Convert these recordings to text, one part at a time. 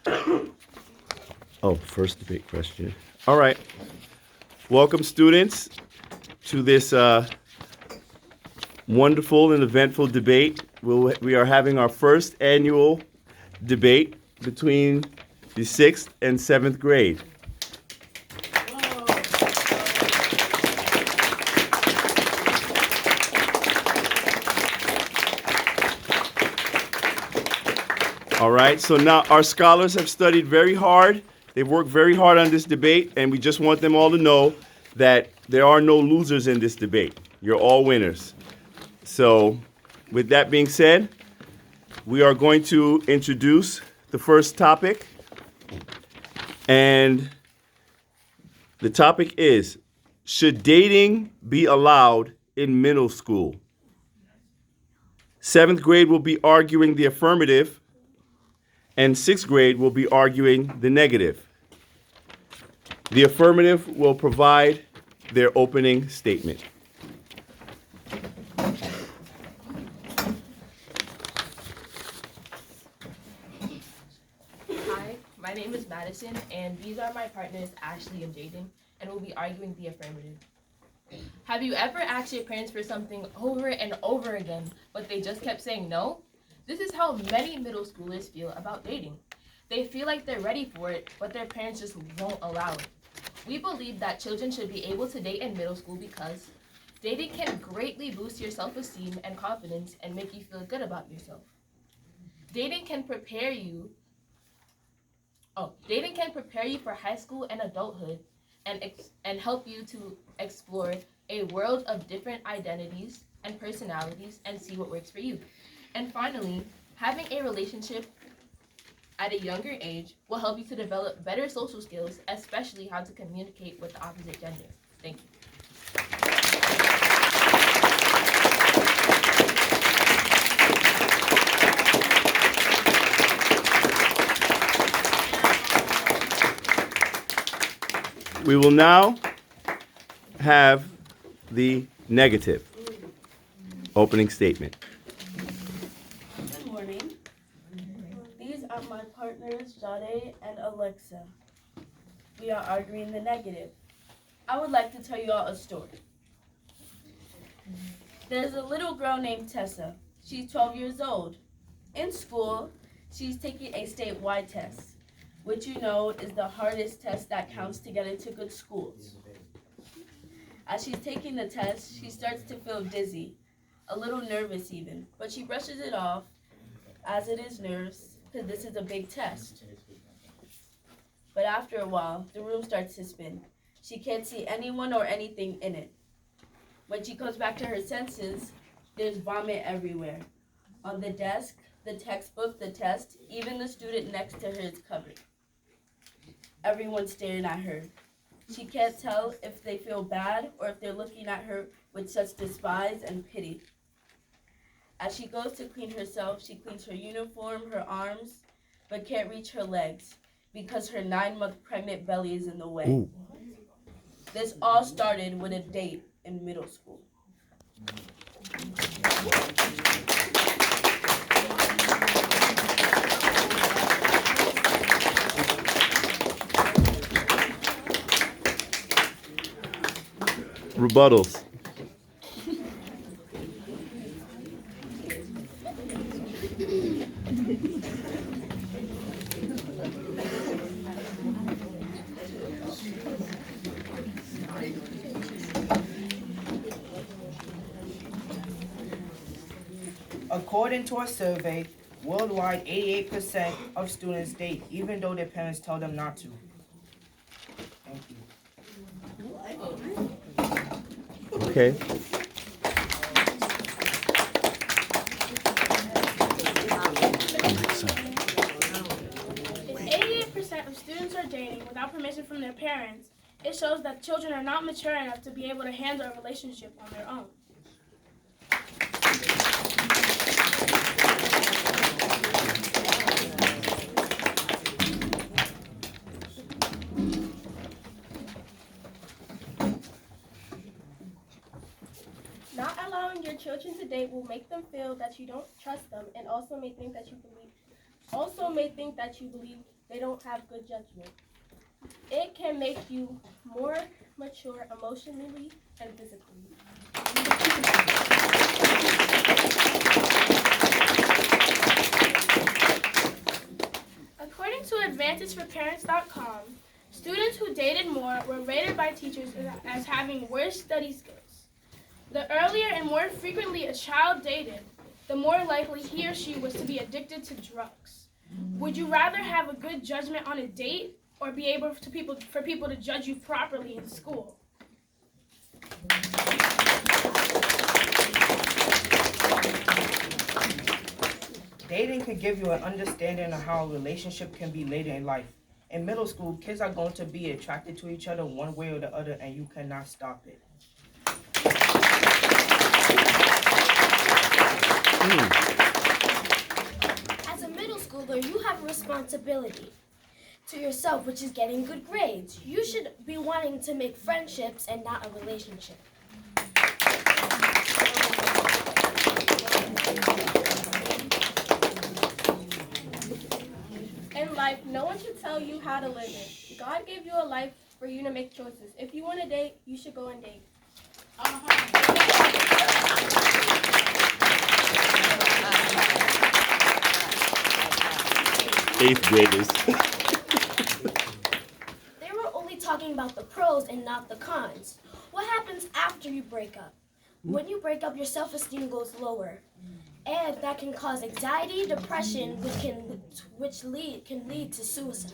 Oh, first debate question. All right. Welcome, students, to this wonderful and eventful debate. We are having our first annual debate between the sixth and seventh grade. All right, so now our scholars have studied very hard. They've worked very hard on this debate, and we just want them all to know that there are no losers in this debate. You're all winners. So, with that being said, we are going to introduce the first topic. And the topic is, should dating be allowed in middle school? Seventh grade will be arguing the affirmative, and sixth grade will be arguing the negative. The affirmative will provide their opening statement. Hi, my name is Madison, and these are my partners, Ashley and Jaden, and we'll be arguing the affirmative. Have you ever asked your parents for something over and over again, but they just kept saying no? This is how many middle schoolers feel about dating. They feel like they're ready for it, but their parents just won't allow it. We believe that children should be able to date in middle school because dating can greatly boost your self-esteem and confidence and make you feel good about yourself. Dating can prepare you for high school and adulthood and help you to explore a world of different identities and personalities and see what works for you. And finally, having a relationship at a younger age will help you to develop better social skills, especially how to communicate with the opposite gender. Thank you. We will now have the negative opening statement. Good morning. These are my partners, Jade and Alexa. We are arguing the negative. I would like to tell you all a story. There's a little girl named Tessa. She's 12 years old. In school, she's taking a statewide test, which you know is the hardest test that counts to get into good schools. As she's taking the test, she starts to feel dizzy, a little nervous even, but she brushes it off as it is nerves, because this is a big test. But after a while, the room starts to spin. She can't see anyone or anything in it. When she comes back to her senses, there's vomit everywhere. On the desk, the textbook, the test, even the student next to her is covered. Everyone's staring at her. She can't tell if they feel bad or if they're looking at her with such despise and pity. As she goes to clean herself, she cleans her uniform, her arms, but can't reach her legs because her 9-month pregnant belly is in the way. Ooh. This all started with a date in middle school. Rebuttals. According to a survey, worldwide 88% of students date even though their parents tell them not to. Thank you. Okay. 88% of students are dating without permission from their parents. It shows that children are not mature enough to be able to handle a relationship on their own. Not allowing your children to date will make them feel that you don't trust them and also may think that you believe also may think that you believe they don't have good judgment. It can make you more mature emotionally and physically. According to AdvantageForParents.com, students who dated more were rated by teachers as having worse study skills. The earlier and more frequently a child dated, the more likely he or she was to be addicted to drugs. Would you rather have a good judgment on a date or be able for people to judge you properly in school? Dating can give you an understanding of how a relationship can be later in life. In middle school, kids are going to be attracted to each other one way or the other, and you cannot stop it. As a middle schooler, you have a responsibility to yourself, which is getting good grades. You should be wanting to make friendships and not a relationship. In life, no one should tell you how to live it. God gave you a life for you to make choices. If you want to date, you should go and date. Eighth graders. They were only talking about the pros and not the cons. What happens after you break up? When you break up, your self-esteem goes lower. And that can cause anxiety, depression, which can lead to suicide.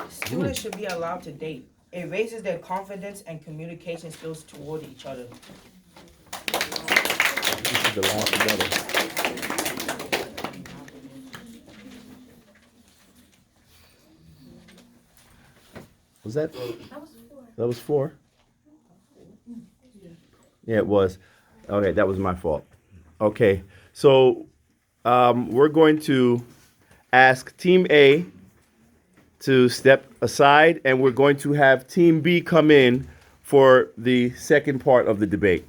Students should be allowed to date. It raises their confidence and communication skills toward each other. This is the last together. Was that? That was four. Yeah, it was. Okay, that was my fault. Okay, so we're going to ask Team A to step aside, and we're going to have Team B come in for the second part of the debate.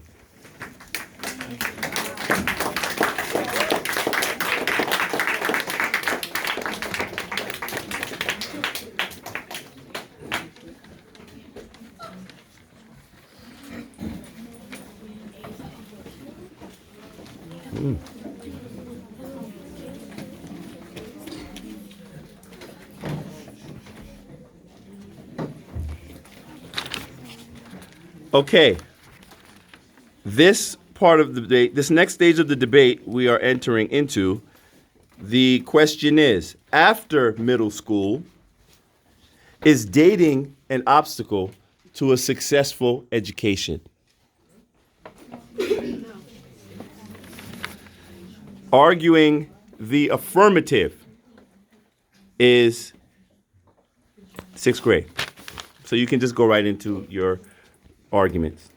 Okay. This part of the debate, this next stage of the debate we are entering into, the question is, after middle school, is dating an obstacle to a successful education? Arguing the affirmative is sixth grade. So you can just go right into your arguments.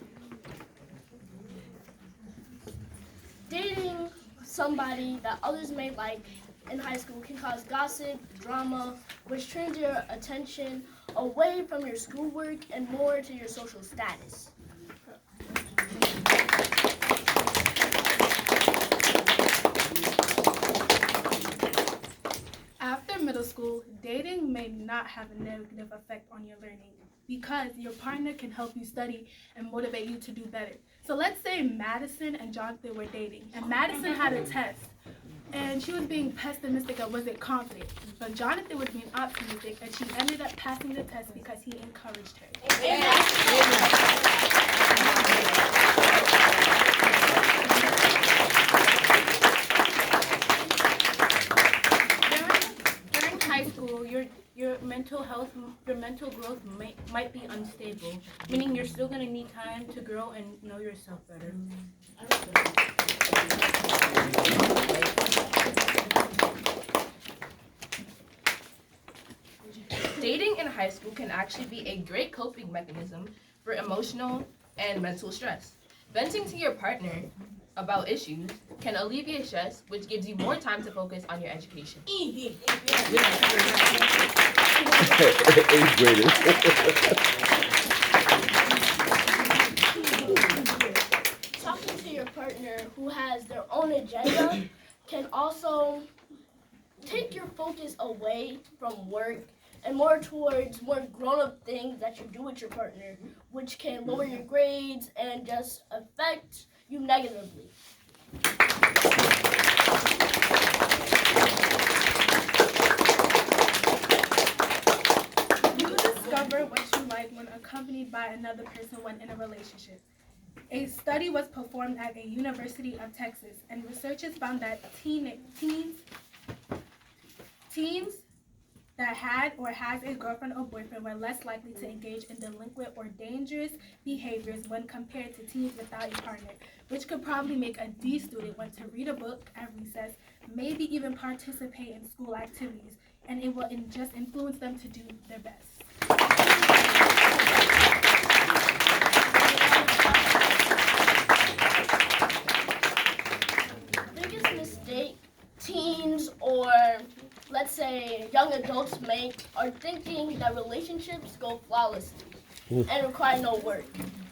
Dating somebody that others may like in high school can cause gossip, drama, which turns your attention away from your schoolwork and more to your social status. After middle school, dating may not have a negative effect on your learning because your partner can help you study and motivate you to do better. So let's say Madison and Jonathan were dating, and Madison had a test, and she was being pessimistic and wasn't confident. But Jonathan was being optimistic, and she ended up passing the test because he encouraged her. During high school, your mental health, your mental growth might be unstable, meaning you're still going to need time to grow and know yourself better. Dating in high school can actually be a great coping mechanism for emotional and mental stress. Venting to your partner about issues can alleviate stress, which gives you more time to focus on your education. Eighth graders. your partner who has their own agenda can also take your focus away from work and more towards more grown-up things that you do with your partner, which can lower your grades and just affect you negatively. You discover what you like when accompanied by another person when in a relationship. A study was performed at the University of Texas, and researchers found that teens that had or has a girlfriend or boyfriend were less likely to engage in delinquent or dangerous behaviors when compared to teens without a partner, which could probably make a D student want to read a book at recess, maybe even participate in school activities, and it will just influence them to do their best. Biggest mistake teens or let's say young adults make are thinking that relationships go flawlessly and require no work.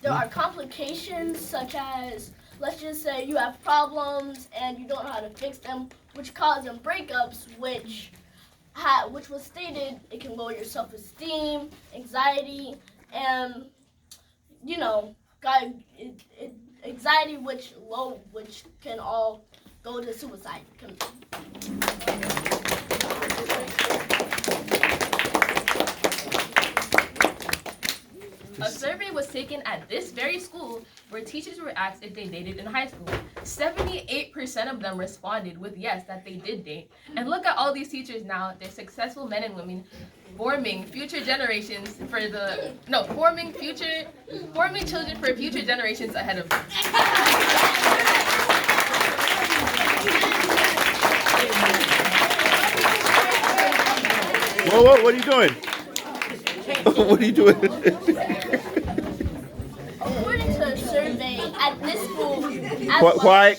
There are complications such as, let's just say you have problems and you don't know how to fix them, which cause them breakups, which was stated it can lower your self-esteem, anxiety, and anxiety which can all go to suicide. A survey was taken at this very school where teachers were asked if they dated in high school. 78% of them responded with yes, that they did date. And look at all these teachers now. They're successful men and women forming future generations forming children for future generations ahead of them. Whoa, what are you doing? What are you doing? According to a survey at this school,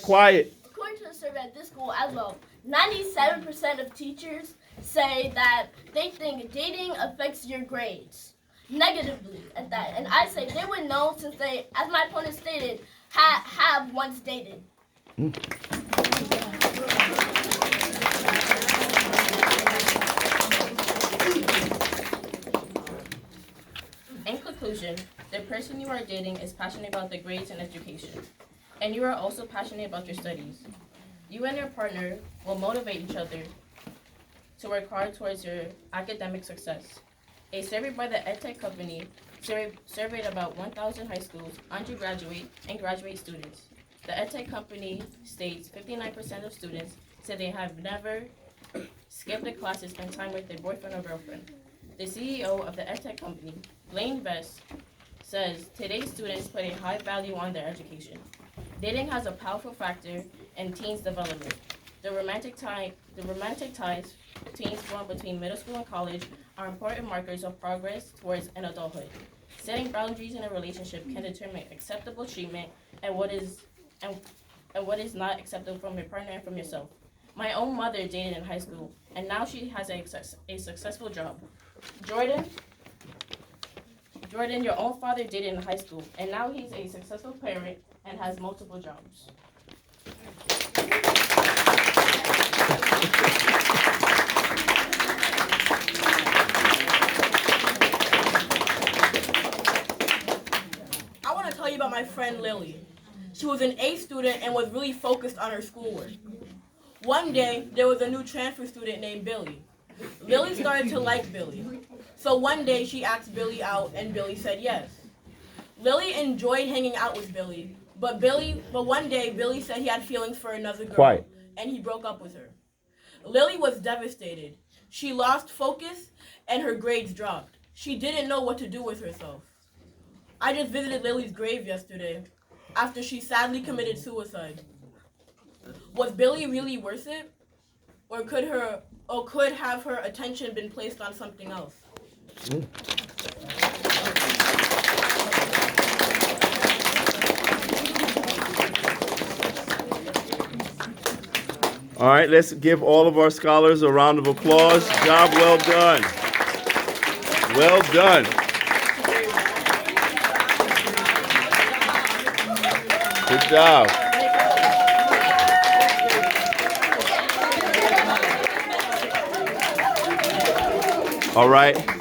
Quiet. According to a survey at this school as well, 97% of teachers say that they think dating affects your grades negatively at that. And I say they would know since they, as my opponent stated, have once dated. In conclusion, the person you are dating is passionate about their grades and education, and you are also passionate about your studies. You and your partner will motivate each other to work hard towards your academic success. A survey by the EdTech company surveyed about 1,000 high schools, undergraduate, and graduate students. The EdTech company states 59% of students said they have never skipped a class to spend time with their boyfriend or girlfriend. The CEO of the EdTech company, Blaine Vest, says today's students put a high value on their education. Dating has a powerful factor in teens' development. The romantic ties teens form between middle school and college are important markers of progress towards an adulthood. Setting boundaries in a relationship can determine acceptable treatment and what is not acceptable from your partner and from yourself. My own mother dated in high school, and now she has a successful job. Jordan, your own father dated in high school, and now he's a successful parent and has multiple jobs. I want to tell you about my friend Lily. She was an A student and was really focused on her schoolwork. One day, there was a new transfer student named Billy. Lily started to like Billy. So one day, she asked Billy out, and Billy said yes. Lily enjoyed hanging out with Billy, but one day, Billy said he had feelings for another girl, and he broke up with her. Lily was devastated. She lost focus, and her grades dropped. She didn't know what to do with herself. I just visited Lily's grave yesterday, after she sadly committed suicide. Was Billy really worth it? Or could have her attention been placed on something else? All right, let's give all of our scholars a round of applause. Job well done. Well done. Good job. All right.